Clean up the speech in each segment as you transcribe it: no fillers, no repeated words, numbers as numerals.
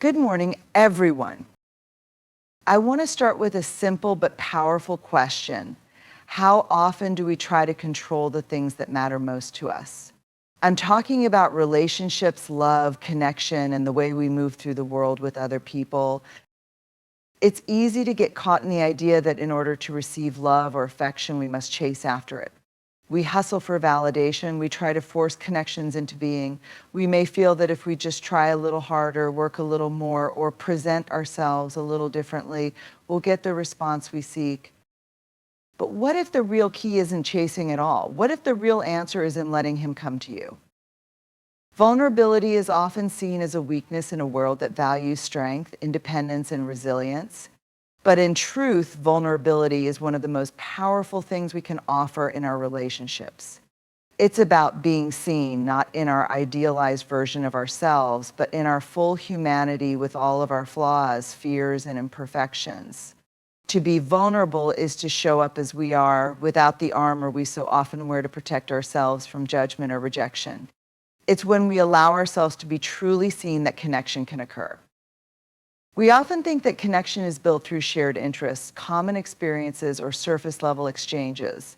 Good morning, everyone. I want to start with a simple but powerful question. How often do we try to control the things that matter most to us? I'm talking about relationships, love, connection, and the way we move through the world with other people. It's easy to get caught in the idea that in order to receive love or affection, we must chase after it. We hustle for validation. We try to force connections into being. We may feel that if we just try a little harder, work a little more, or present ourselves a little differently, we'll get the response we seek. But what if the real key isn't chasing at all? What if the real answer is in letting him come to you? Vulnerability is often seen as a weakness in a world that values strength, independence, and resilience. But in truth, vulnerability is one of the most powerful things we can offer in our relationships. It's about being seen, not in our idealized version of ourselves, but in our full humanity with all of our flaws, fears, and imperfections. To be vulnerable is to show up as we are without the armor we so often wear to protect ourselves from judgment or rejection. It's when we allow ourselves to be truly seen that connection can occur. We often think that connection is built through shared interests, common experiences, or surface-level exchanges.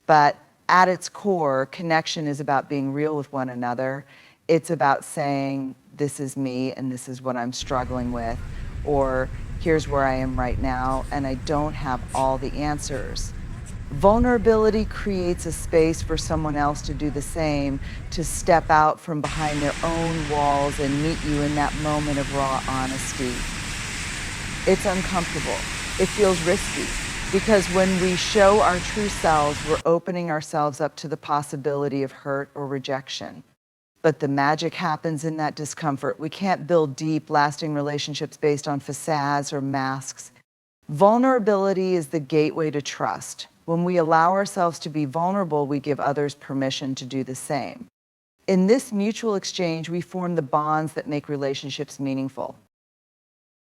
But at its core, connection is about being real with one another. It's about saying, this is me and this is what I'm struggling with, or here's where I am right now and I don't have all the answers. Vulnerability creates a space for someone else to do the same, to step out from behind their own walls and meet you in that moment of raw honesty. It's uncomfortable. It feels risky because when we show our true selves, we're opening ourselves up to the possibility of hurt or rejection. But the magic happens in that discomfort. We can't build deep, lasting relationships based on facades or masks. Vulnerability is the gateway to trust. When we allow ourselves to be vulnerable, we give others permission to do the same. In this mutual exchange, we form the bonds that make relationships meaningful.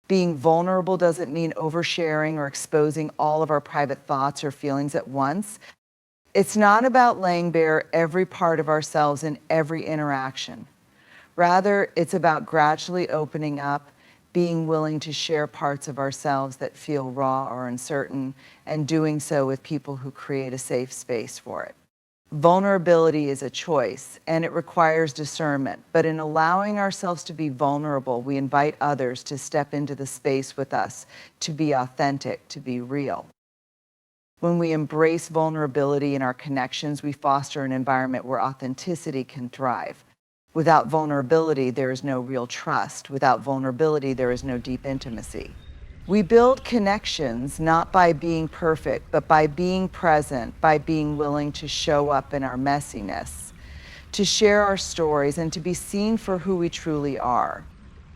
Being vulnerable doesn't mean oversharing or exposing all of our private thoughts or feelings at once. It's not about laying bare every part of ourselves in every interaction. Rather, it's about gradually opening up, being willing to share parts of ourselves that feel raw or uncertain, and doing so with people who create a safe space for it. Vulnerability is a choice, and it requires discernment. But in allowing ourselves to be vulnerable, we invite others to step into the space with us, to be authentic, to be real. When we embrace vulnerability in our connections, we foster an environment where authenticity can thrive. Without vulnerability, there is no real trust. Without vulnerability, there is no deep intimacy. We build connections not by being perfect, but by being present, by being willing to show up in our messiness, to share our stories, and to be seen for who we truly are.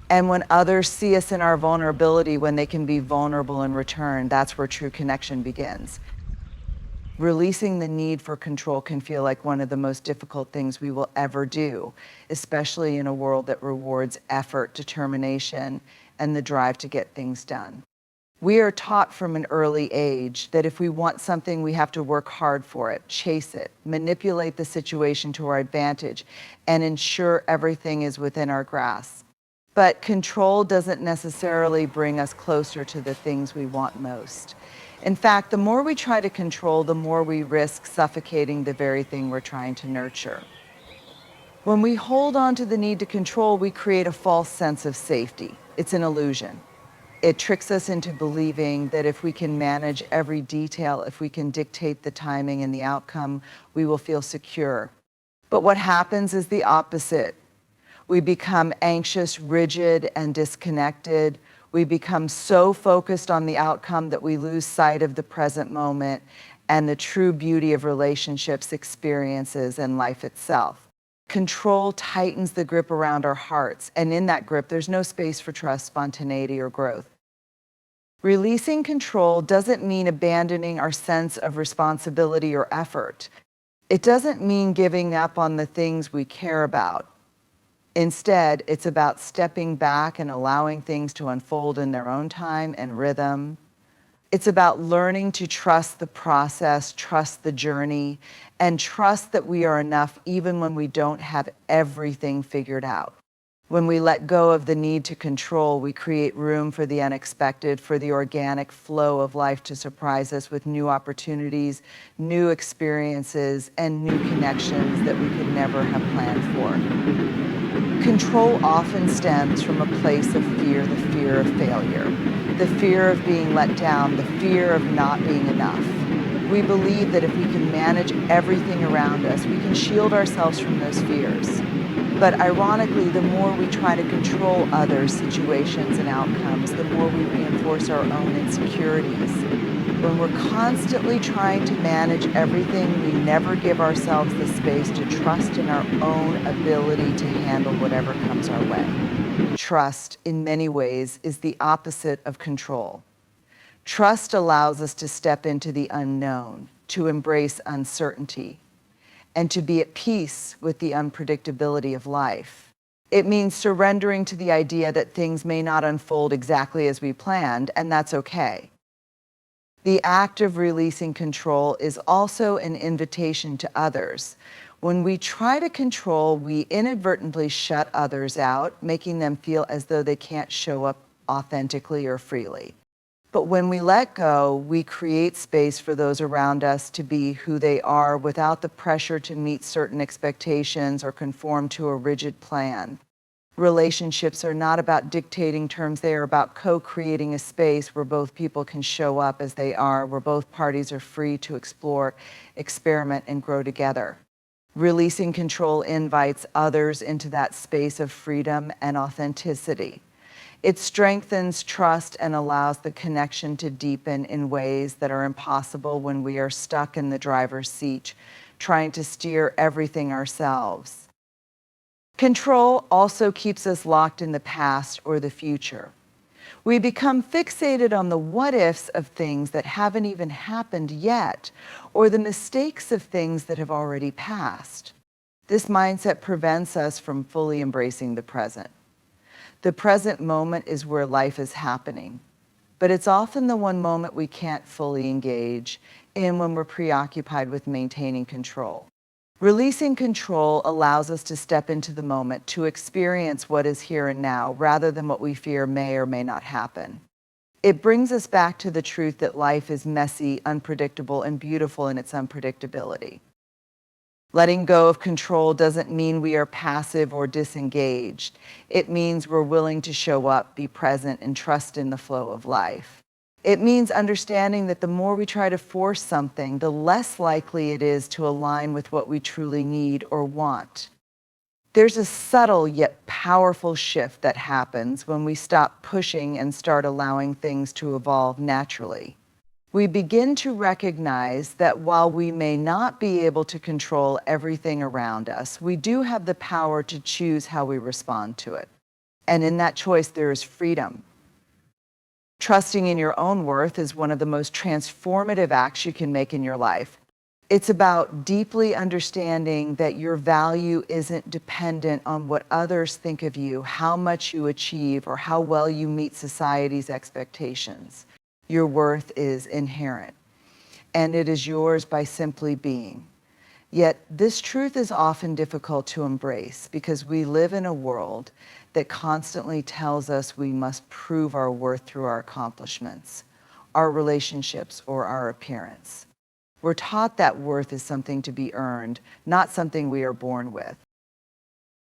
And when others see us in our vulnerability, when they can be vulnerable in return, that's where true connection begins. Releasing the need for control can feel like one of the most difficult things we will ever do, especially in a world that rewards effort, determination, and the drive to get things done. We are taught from an early age that if we want something, we have to work hard for it, chase it, manipulate the situation to our advantage, and ensure everything is within our grasp. But control doesn't necessarily bring us closer to the things we want most. In fact, the more we try to control, the more we risk suffocating the very thing we're trying to nurture. When we hold on to the need to control, we create a false sense of safety. It's an illusion. It tricks us into believing that if we can manage every detail, if we can dictate the timing and the outcome, we will feel secure. But what happens is the opposite. We become anxious, rigid, and disconnected. We become so focused on the outcome that we lose sight of the present moment and the true beauty of relationships, experiences, and life itself. Control tightens the grip around our hearts, and in that grip, there's no space for trust, spontaneity, or growth. Releasing control doesn't mean abandoning our sense of responsibility or effort. It doesn't mean giving up on the things we care about. Instead, it's about stepping back and allowing things to unfold in their own time and rhythm. It's about learning to trust the process, trust the journey, and trust that we are enough even when we don't have everything figured out. When we let go of the need to control, we create room for the unexpected, for the organic flow of life to surprise us with new opportunities, new experiences, and new connections that we could never have planned for. Control often stems from a place of fear, the fear of failure, the fear of being let down, the fear of not being enough. We believe that if we can manage everything around us, we can shield ourselves from those fears. But ironically, the more we try to control others, situations, and outcomes, the more we reinforce our own insecurities. When we're constantly trying to manage everything, we never give ourselves the space to trust in our own ability to handle whatever comes our way. Trust, in many ways, is the opposite of control. Trust allows us to step into the unknown, to embrace uncertainty, and to be at peace with the unpredictability of life. It means surrendering to the idea that things may not unfold exactly as we planned, and that's okay. The act of releasing control is also an invitation to others. When we try to control, we inadvertently shut others out, making them feel as though they can't show up authentically or freely. But when we let go, we create space for those around us to be who they are without the pressure to meet certain expectations or conform to a rigid plan. Relationships are not about dictating terms, they are about co-creating a space where both people can show up as they are, where both parties are free to explore, experiment, and grow together. Releasing control invites others into that space of freedom and authenticity. It strengthens trust and allows the connection to deepen in ways that are impossible when we are stuck in the driver's seat, trying to steer everything ourselves. Control also keeps us locked in the past or the future. We become fixated on the what-ifs of things that haven't even happened yet, or the mistakes of things that have already passed. This mindset prevents us from fully embracing the present. The present moment is where life is happening, but it's often the one moment we can't fully engage in when we're preoccupied with maintaining control. Releasing control allows us to step into the moment, to experience what is here and now, rather than what we fear may or may not happen. It brings us back to the truth that life is messy, unpredictable, and beautiful in its unpredictability. Letting go of control doesn't mean we are passive or disengaged. It means we're willing to show up, be present, and trust in the flow of life. It means understanding that the more we try to force something, the less likely it is to align with what we truly need or want. There's a subtle yet powerful shift that happens when we stop pushing and start allowing things to evolve naturally. We begin to recognize that while we may not be able to control everything around us, we do have the power to choose how we respond to it. And in that choice, there is freedom. Trusting in your own worth is one of the most transformative acts you can make in your life. It's about deeply understanding that your value isn't dependent on what others think of you, how much you achieve, or how well you meet society's expectations. Your worth is inherent, and it is yours by simply being. Yet this truth is often difficult to embrace because we live in a world that constantly tells us we must prove our worth through our accomplishments, our relationships, or our appearance. We're taught that worth is something to be earned, not something we are born with.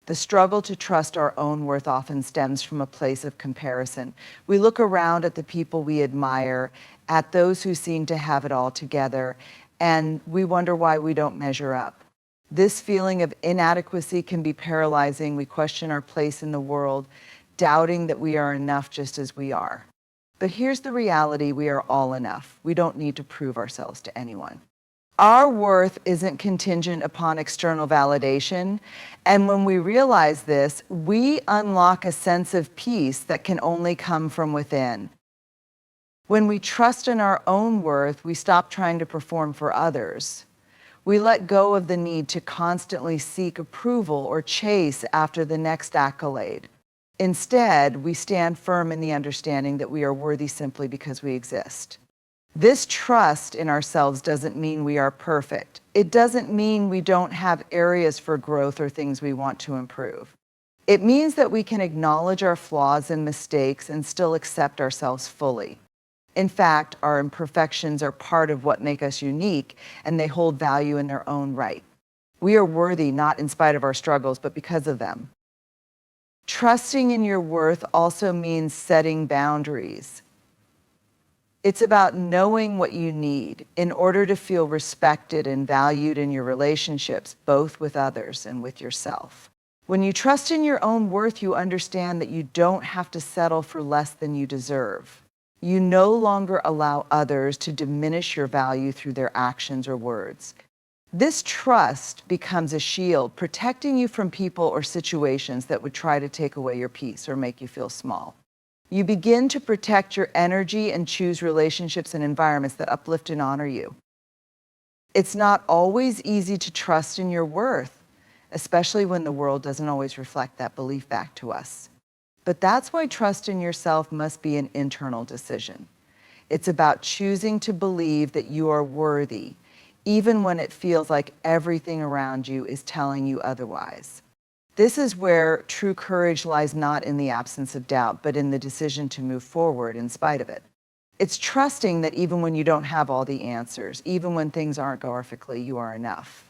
The struggle to trust our own worth often stems from a place of comparison. We look around at the people we admire, at those who seem to have it all together, and we wonder why we don't measure up. This feeling of inadequacy can be paralyzing. We question our place in the world, doubting that we are enough just as we are. But here's the reality: we are all enough. We don't need to prove ourselves to anyone. Our worth isn't contingent upon external validation, and when we realize this, we unlock a sense of peace that can only come from within. When we trust in our own worth, we stop trying to perform for others. We let go of the need to constantly seek approval or chase after the next accolade. Instead, we stand firm in the understanding that we are worthy simply because we exist. This trust in ourselves doesn't mean we are perfect. It doesn't mean we don't have areas for growth or things we want to improve. It means that we can acknowledge our flaws and mistakes and still accept ourselves fully. In fact, our imperfections are part of what make us unique, and they hold value in their own right. We are worthy not in spite of our struggles, but because of them. Trusting in your worth also means setting boundaries. It's about knowing what you need in order to feel respected and valued in your relationships, both with others and with yourself. When you trust in your own worth, you understand that you don't have to settle for less than you deserve. You no longer allow others to diminish your value through their actions or words. This trust becomes a shield, protecting you from people or situations that would try to take away your peace or make you feel small. You begin to protect your energy and choose relationships and environments that uplift and honor you. It's not always easy to trust in your worth, especially when the world doesn't always reflect that belief back to us. But that's why trust in yourself must be an internal decision. It's about choosing to believe that you are worthy, even when it feels like everything around you is telling you otherwise. This is where true courage lies, not in the absence of doubt, but in the decision to move forward in spite of it. It's trusting that even when you don't have all the answers, even when things aren't going perfectly, you are enough.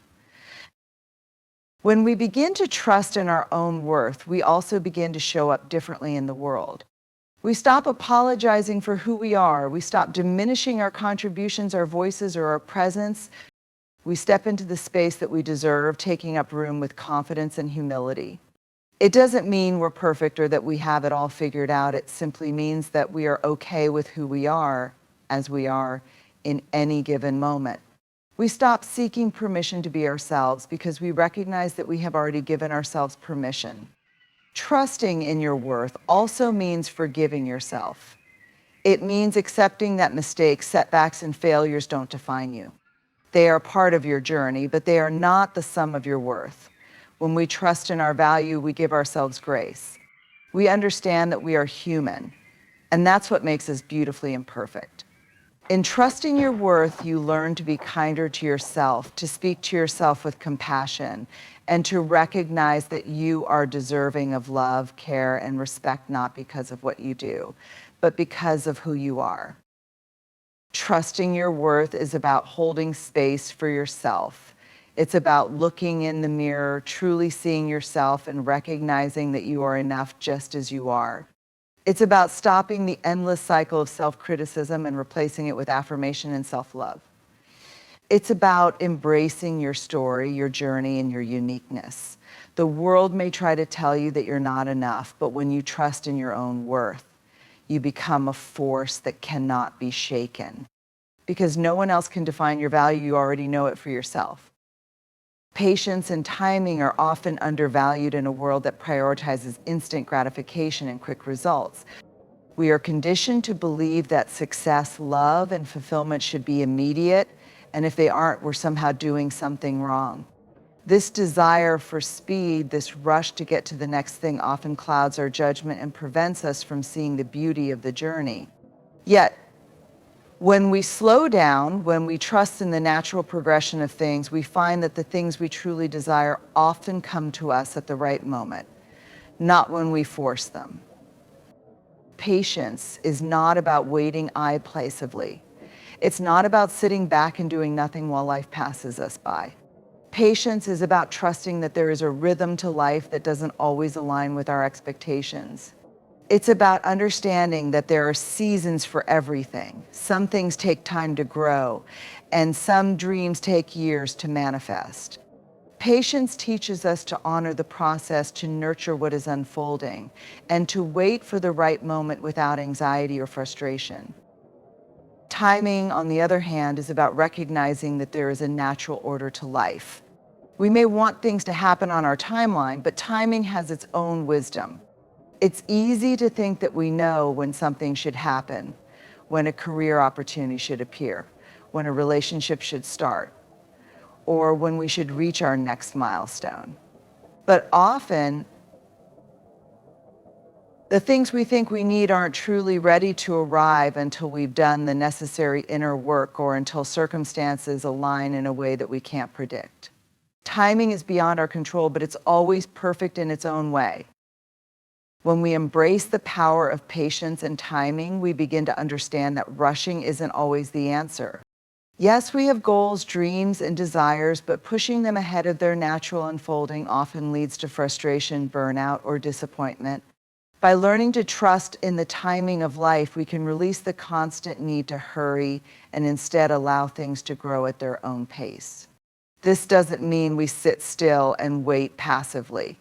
When we begin to trust in our own worth, we also begin to show up differently in the world. We stop apologizing for who we are. We stop diminishing our contributions, our voices, or our presence. We step into the space that we deserve, taking up room with confidence and humility. It doesn't mean we're perfect or that we have it all figured out. It simply means that we are okay with who we are as we are in any given moment. We stop seeking permission to be ourselves because we recognize that we have already given ourselves permission. Trusting in your worth also means forgiving yourself. It means accepting that mistakes, setbacks, and failures don't define you. They are part of your journey, but they are not the sum of your worth. When we trust in our value, we give ourselves grace. We understand that we are human, and that's what makes us beautifully imperfect. In trusting your worth, you learn to be kinder to yourself, to speak to yourself with compassion, and to recognize that you are deserving of love, care, and respect, not because of what you do, but because of who you are. Trusting your worth is about holding space for yourself. It's about looking in the mirror, truly seeing yourself, and recognizing that you are enough just as you are. It's about stopping the endless cycle of self-criticism and replacing it with affirmation and self-love. It's about embracing your story, your journey, and your uniqueness. The world may try to tell you that you're not enough, but when you trust in your own worth, you become a force that cannot be shaken. Because no one else can define your value, you already know it for yourself. Patience and timing are often undervalued in a world that prioritizes instant gratification and quick results. We are conditioned to believe that success, love, and fulfillment should be immediate, and if they aren't, we're somehow doing something wrong. This desire for speed, this rush to get to the next thing, often clouds our judgment and prevents us from seeing the beauty of the journey. Yet, when we slow down, when we trust in the natural progression of things, we find that the things we truly desire often come to us at the right moment, not when we force them. Patience is not about waiting passively. It's not about sitting back and doing nothing while life passes us by. Patience is about trusting that there is a rhythm to life that doesn't always align with our expectations. It's about understanding that there are seasons for everything. Some things take time to grow, and some dreams take years to manifest. Patience teaches us to honor the process, to nurture what is unfolding, and to wait for the right moment without anxiety or frustration. Timing, on the other hand, is about recognizing that there is a natural order to life. We may want things to happen on our timeline, but timing has its own wisdom. It's easy to think that we know when something should happen, when a career opportunity should appear, when a relationship should start, or when we should reach our next milestone. But often, the things we think we need aren't truly ready to arrive until we've done the necessary inner work or until circumstances align in a way that we can't predict. Timing is beyond our control, but it's always perfect in its own way. When we embrace the power of patience and timing, we begin to understand that rushing isn't always the answer. Yes, we have goals, dreams, and desires, but pushing them ahead of their natural unfolding often leads to frustration, burnout, or disappointment. By learning to trust in the timing of life, we can release the constant need to hurry and instead allow things to grow at their own pace. This doesn't mean we sit still and wait passively.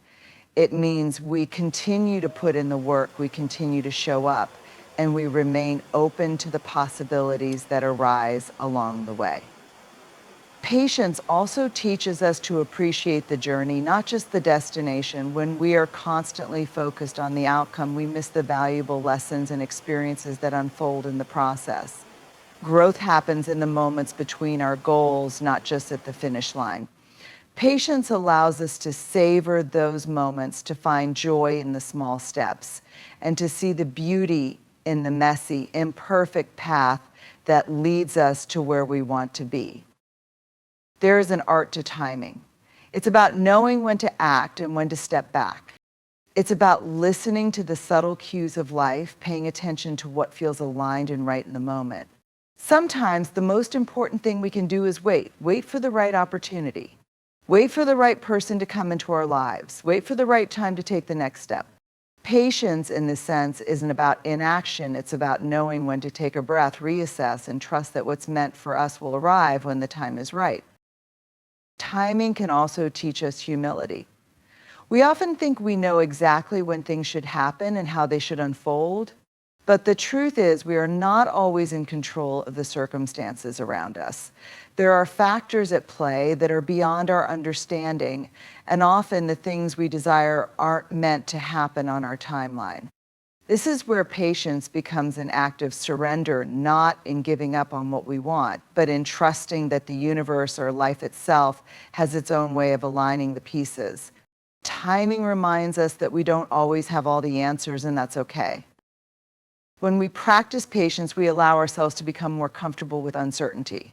It means we continue to put in the work, we continue to show up, and we remain open to the possibilities that arise along the way. Patience also teaches us to appreciate the journey, not just the destination. When we are constantly focused on the outcome, we miss the valuable lessons and experiences that unfold in the process. Growth happens in the moments between our goals, not just at the finish line. Patience allows us to savor those moments, to find joy in the small steps, and to see the beauty in the messy, imperfect path that leads us to where we want to be. There is an art to timing. It's about knowing when to act and when to step back. It's about listening to the subtle cues of life, paying attention to what feels aligned and right in the moment. Sometimes the most important thing we can do is wait for the right opportunity. Wait for the right person to come into our lives. Wait for the right time to take the next step. Patience, in this sense, isn't about inaction. It's about knowing when to take a breath, reassess, and trust that what's meant for us will arrive when the time is right. Timing can also teach us humility. We often think we know exactly when things should happen and how they should unfold. But the truth is, we are not always in control of the circumstances around us. There are factors at play that are beyond our understanding, and often the things we desire aren't meant to happen on our timeline. This is where patience becomes an act of surrender, not in giving up on what we want, but in trusting that the universe or life itself has its own way of aligning the pieces. Timing reminds us that we don't always have all the answers, and that's okay. When we practice patience, we allow ourselves to become more comfortable with uncertainty.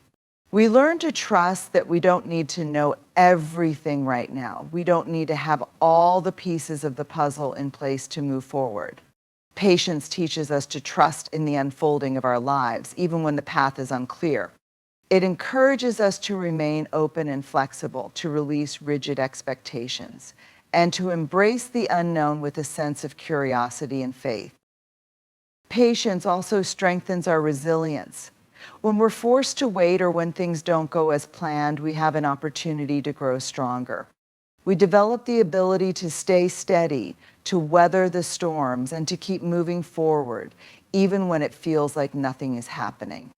We learn to trust that we don't need to know everything right now. We don't need to have all the pieces of the puzzle in place to move forward. Patience teaches us to trust in the unfolding of our lives, even when the path is unclear. It encourages us to remain open and flexible, to release rigid expectations, and to embrace the unknown with a sense of curiosity and faith. Patience also strengthens our resilience. When we're forced to wait or when things don't go as planned, we have an opportunity to grow stronger. We develop the ability to stay steady, to weather the storms, and to keep moving forward, even when it feels like nothing is happening.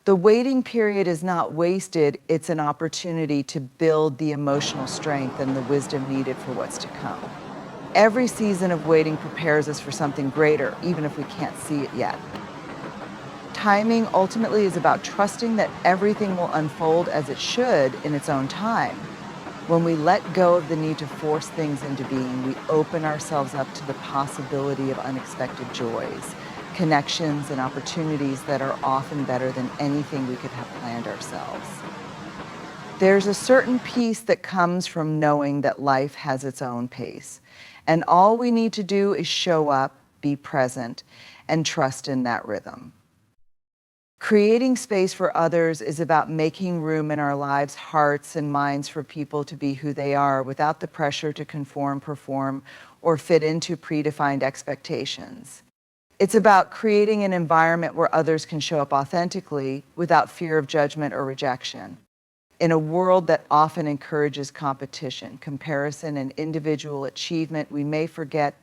The waiting period is not wasted, it's an opportunity to build the emotional strength and the wisdom needed for what's to come. Every season of waiting prepares us for something greater, even if we can't see it yet. Timing ultimately is about trusting that everything will unfold as it should in its own time. When we let go of the need to force things into being, we open ourselves up to the possibility of unexpected joys, connections, and opportunities that are often better than anything we could have planned ourselves. There's a certain peace that comes from knowing that life has its own pace. And all we need to do is show up, be present, and trust in that rhythm. Creating space for others is about making room in our lives, hearts, and minds for people to be who they are without the pressure to conform, perform, or fit into predefined expectations. It's about creating an environment where others can show up authentically without fear of judgment or rejection. In a world that often encourages competition, comparison, and individual achievement, we may forget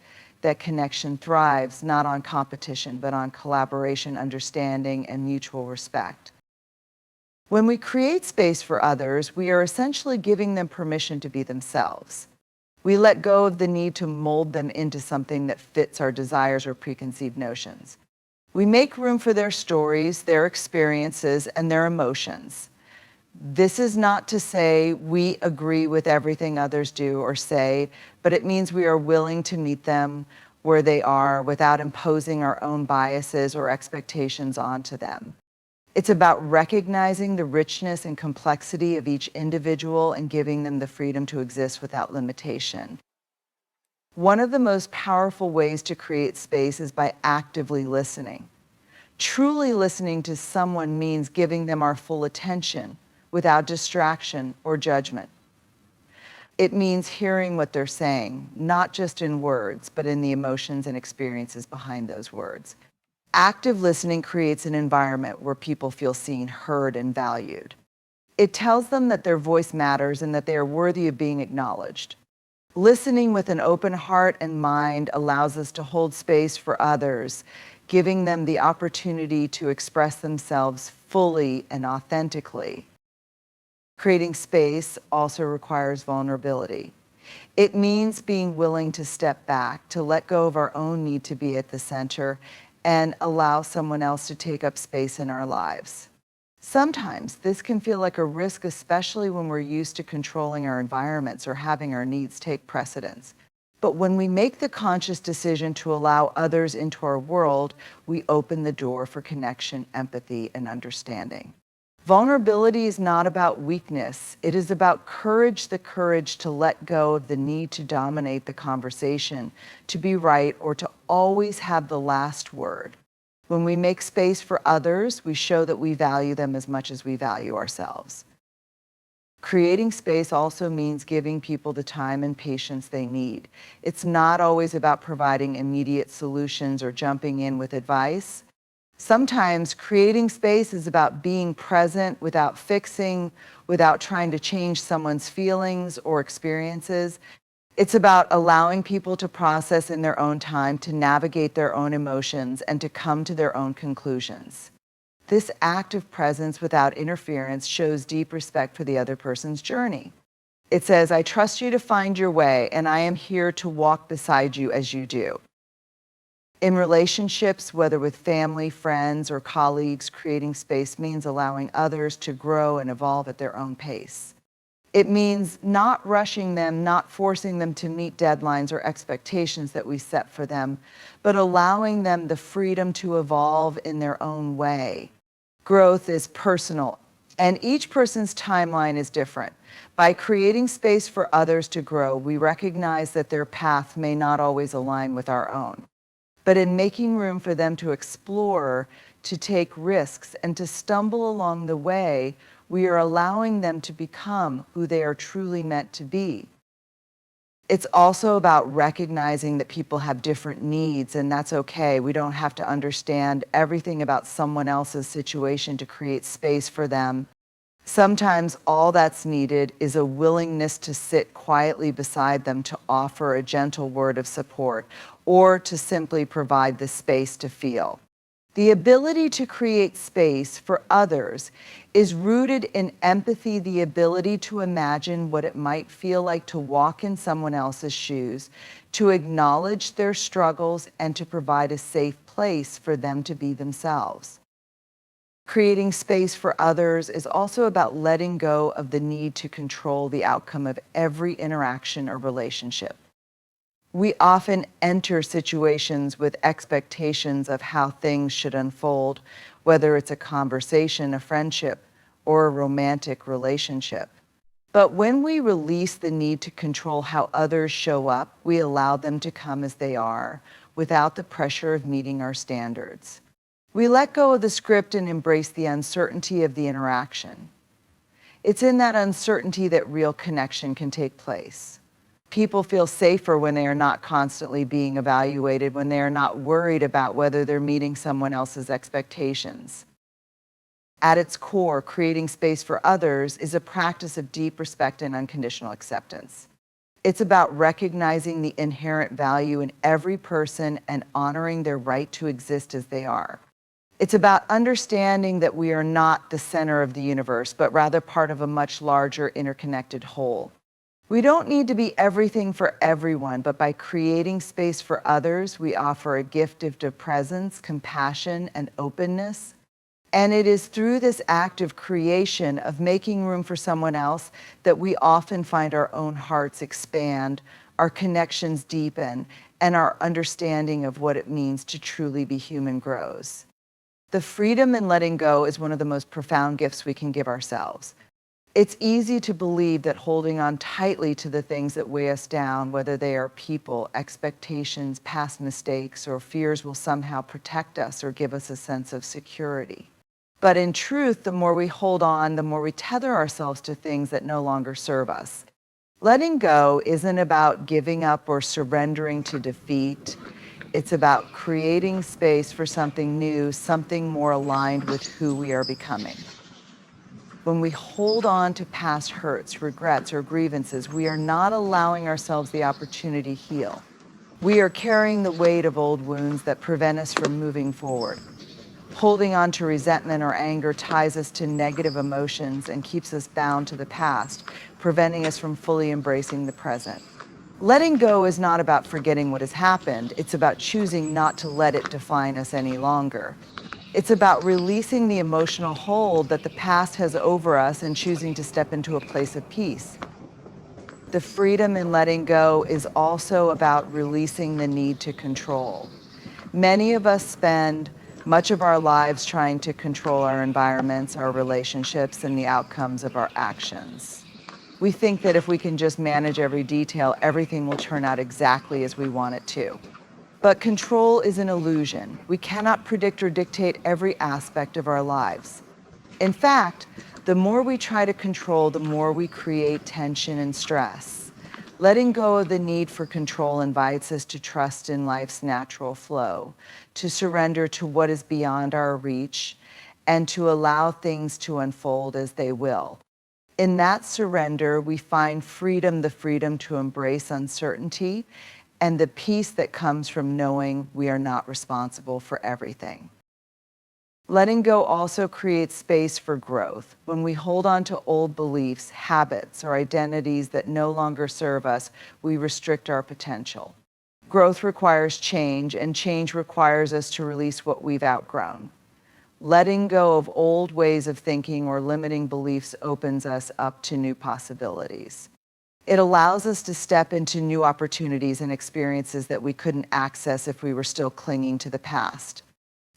that connection thrives not on competition, but on collaboration, understanding, and mutual respect. When we create space for others, we are essentially giving them permission to be themselves. We let go of the need to mold them into something that fits our desires or preconceived notions. We make room for their stories, their experiences, and their emotions. This is not to say we agree with everything others do or say, but it means we are willing to meet them where they are without imposing our own biases or expectations onto them. It's about recognizing the richness and complexity of each individual and giving them the freedom to exist without limitation. One of the most powerful ways to create space is by actively listening. Truly listening to someone means giving them our full attention without distraction or judgment. It means hearing what they're saying, not just in words, but in the emotions and experiences behind those words. Active listening creates an environment where people feel seen, heard, and valued. It tells them that their voice matters and that they are worthy of being acknowledged. Listening with an open heart and mind allows us to hold space for others, giving them the opportunity to express themselves fully and authentically. Creating space also requires vulnerability. It means being willing to step back, to let go of our own need to be at the center, and allow someone else to take up space in our lives. Sometimes this can feel like a risk, especially when we're used to controlling our environments or having our needs take precedence. But when we make the conscious decision to allow others into our world, we open the door for connection, empathy, and understanding. Vulnerability is not about weakness. It is about courage, the courage to let go of the need to dominate the conversation, to be right, or to always have the last word. When we make space for others, we show that we value them as much as we value ourselves. Creating space also means giving people the time and patience they need. It's not always about providing immediate solutions or jumping in with advice. Sometimes creating space is about being present without fixing, without trying to change someone's feelings or experiences. It's about allowing people to process in their own time, to navigate their own emotions, and to come to their own conclusions. This act of presence without interference shows deep respect for the other person's journey. It says, I trust you to find your way, and I am here to walk beside you as you do. In relationships, whether with family, friends, or colleagues, creating space means allowing others to grow and evolve at their own pace. It means not rushing them, not forcing them to meet deadlines or expectations that we set for them, but allowing them the freedom to evolve in their own way. Growth is personal, and each person's timeline is different. By creating space for others to grow, we recognize that their path may not always align with our own. But in making room for them to explore, to take risks, and to stumble along the way, we are allowing them to become who they are truly meant to be. It's also about recognizing that people have different needs, and that's okay. We don't have to understand everything about someone else's situation to create space for them. Sometimes all that's needed is a willingness to sit quietly beside them, to offer a gentle word of support, or to simply provide the space to feel. The ability to create space for others is rooted in empathy, the ability to imagine what it might feel like to walk in someone else's shoes, to acknowledge their struggles, and to provide a safe place for them to be themselves. Creating space for others is also about letting go of the need to control the outcome of every interaction or relationship. We often enter situations with expectations of how things should unfold, whether it's a conversation, a friendship, or a romantic relationship. But when we release the need to control how others show up, we allow them to come as they are, without the pressure of meeting our standards. We let go of the script and embrace the uncertainty of the interaction. It's in that uncertainty that real connection can take place. People feel safer when they are not constantly being evaluated, when they are not worried about whether they're meeting someone else's expectations. At its core, creating space for others is a practice of deep respect and unconditional acceptance. It's about recognizing the inherent value in every person and honoring their right to exist as they are. It's about understanding that we are not the center of the universe, but rather part of a much larger interconnected whole. We don't need to be everything for everyone, but by creating space for others, we offer a gift of presence, compassion, and openness. And it is through this act of creation, of making room for someone else, that we often find our own hearts expand, our connections deepen, and our understanding of what it means to truly be human grows. The freedom in letting go is one of the most profound gifts we can give ourselves. It's easy to believe that holding on tightly to the things that weigh us down, whether they are people, expectations, past mistakes, or fears, will somehow protect us or give us a sense of security. But in truth, the more we hold on, the more we tether ourselves to things that no longer serve us. Letting go isn't about giving up or surrendering to defeat. It's about creating space for something new, something more aligned with who we are becoming. When we hold on to past hurts, regrets, or grievances, we are not allowing ourselves the opportunity to heal. We are carrying the weight of old wounds that prevent us from moving forward. Holding on to resentment or anger ties us to negative emotions and keeps us bound to the past, preventing us from fully embracing the present. Letting go is not about forgetting what has happened. It's about choosing not to let it define us any longer. It's about releasing the emotional hold that the past has over us and choosing to step into a place of peace. The freedom in letting go is also about releasing the need to control. Many of us spend much of our lives trying to control our environments, our relationships, and the outcomes of our actions. We think that if we can just manage every detail, everything will turn out exactly as we want it to. But control is an illusion. We cannot predict or dictate every aspect of our lives. In fact, the more we try to control, the more we create tension and stress. Letting go of the need for control invites us to trust in life's natural flow, to surrender to what is beyond our reach, and to allow things to unfold as they will. In that surrender, we find freedom, the freedom to embrace uncertainty, and the peace that comes from knowing we are not responsible for everything. Letting go also creates space for growth. When we hold on to old beliefs, habits, or identities that no longer serve us, we restrict our potential. Growth requires change, and change requires us to release what we've outgrown. Letting go of old ways of thinking or limiting beliefs opens us up to new possibilities. It allows us to step into new opportunities and experiences that we couldn't access if we were still clinging to the past.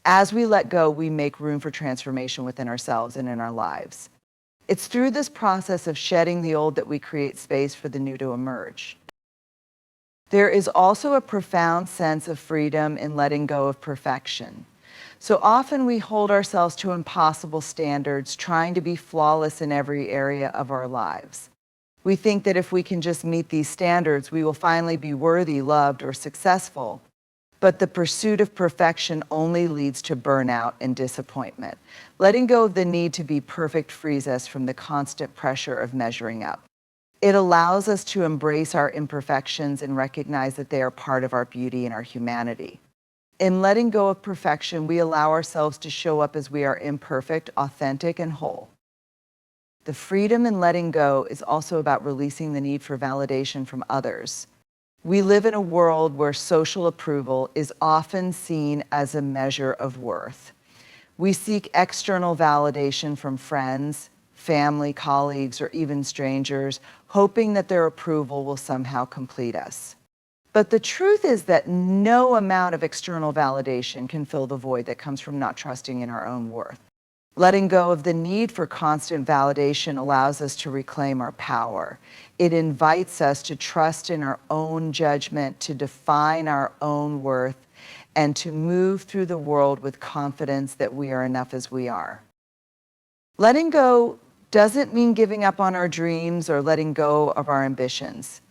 As we let go, we make room for transformation within ourselves and in our lives. It's through this process of shedding the old that we create space for the new to emerge. There is also a profound sense of freedom in letting go of perfection. So often we hold ourselves to impossible standards, trying to be flawless in every area of our lives. We think that if we can just meet these standards, we will finally be worthy, loved, or successful. But the pursuit of perfection only leads to burnout and disappointment. Letting go of the need to be perfect frees us from the constant pressure of measuring up. It allows us to embrace our imperfections and recognize that they are part of our beauty and our humanity. In letting go of perfection, we allow ourselves to show up as we are imperfect, authentic, and whole. The freedom in letting go is also about releasing the need for validation from others. We live in a world where social approval is often seen as a measure of worth. We seek external validation from friends, family, colleagues, or even strangers, hoping that their approval will somehow complete us. But the truth is that no amount of external validation can fill the void that comes from not trusting in our own worth. Letting go of the need for constant validation allows us to reclaim our power. It invites us to trust in our own judgment, to define our own worth, and to move through the world with confidence that we are enough as we are. Letting go doesn't mean giving up on our dreams or letting go of our ambitions.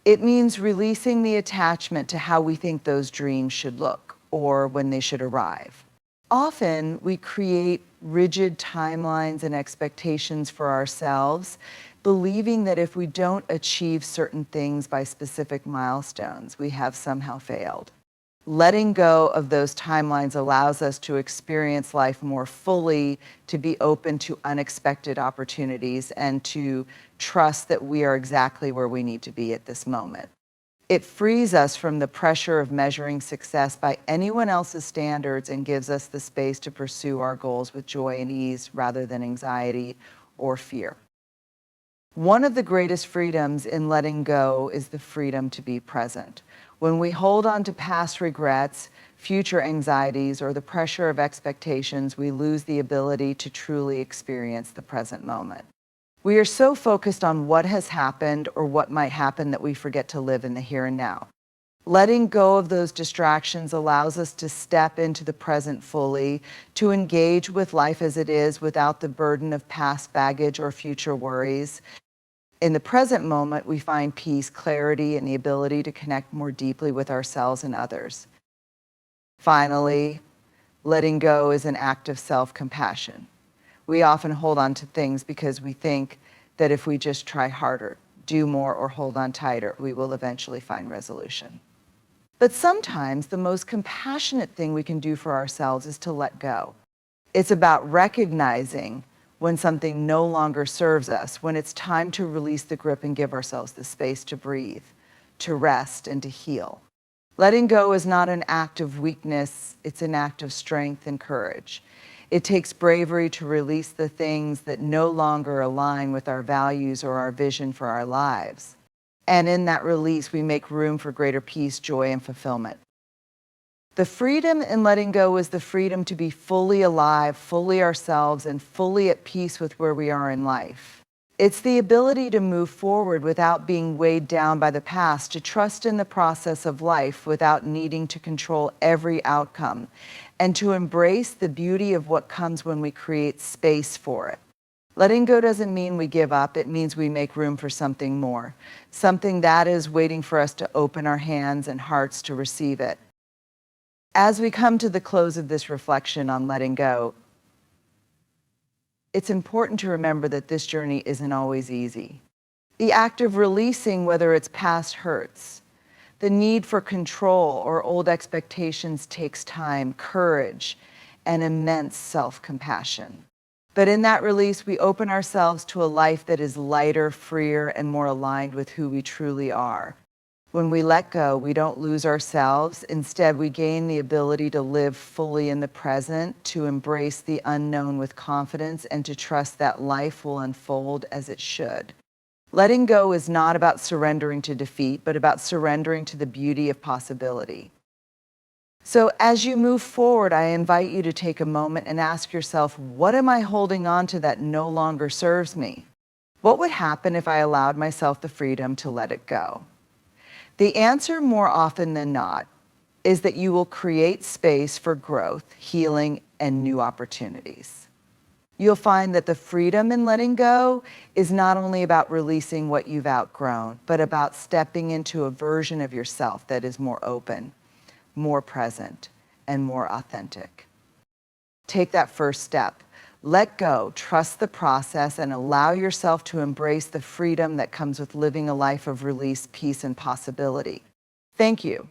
It means releasing the attachment to how we think those dreams should look or when they should arrive. Often, we create rigid timelines and expectations for ourselves, believing that if we don't achieve certain things by specific milestones, we have somehow failed. Letting go of those timelines allows us to experience life more fully, to be open to unexpected opportunities, and to trust that we are exactly where we need to be at this moment. It frees us from the pressure of measuring success by anyone else's standards and gives us the space to pursue our goals with joy and ease rather than anxiety or fear. One of the greatest freedoms in letting go is the freedom to be present. When we hold on to past regrets, future anxieties, or the pressure of expectations, we lose the ability to truly experience the present moment. We are so focused on what has happened or what might happen that we forget to live in the here and now. Letting go of those distractions allows us to step into the present fully, to engage with life as it is without the burden of past baggage or future worries. In the present moment, we find peace, clarity, and the ability to connect more deeply with ourselves and others. Finally, letting go is an act of self-compassion. We often hold on to things because we think that if we just try harder, do more, or hold on tighter, we will eventually find resolution. But sometimes the most compassionate thing we can do for ourselves is to let go. It's about recognizing when something no longer serves us, when it's time to release the grip and give ourselves the space to breathe, to rest, and to heal. Letting go is not an act of weakness, it's an act of strength and courage. It takes bravery to release the things that no longer align with our values or our vision for our lives. And in that release, we make room for greater peace, joy, and fulfillment. The freedom in letting go is the freedom to be fully alive, fully ourselves, and fully at peace with where we are in life. It's the ability to move forward without being weighed down by the past, to trust in the process of life without needing to control every outcome, and to embrace the beauty of what comes when we create space for it. Letting go doesn't mean we give up, it means we make room for something more, something that is waiting for us to open our hands and hearts to receive it. As we come to the close of this reflection on letting go, it's important to remember that this journey isn't always easy. The act of releasing, whether it's past hurts, the need for control or old expectations, takes time, courage, and immense self-compassion. But in that release, we open ourselves to a life that is lighter, freer, and more aligned with who we truly are. When we let go, we don't lose ourselves. Instead, we gain the ability to live fully in the present, to embrace the unknown with confidence, and to trust that life will unfold as it should. Letting go is not about surrendering to defeat, but about surrendering to the beauty of possibility. So as you move forward, I invite you to take a moment and ask yourself, what am I holding on to that no longer serves me? What would happen if I allowed myself the freedom to let it go? The answer, more often than not, is that you will create space for growth, healing, and new opportunities. You'll find that the freedom in letting go is not only about releasing what you've outgrown, but about stepping into a version of yourself that is more open, more present, and more authentic. Take that first step. Let go, trust the process, and allow yourself to embrace the freedom that comes with living a life of release, peace, and possibility. Thank you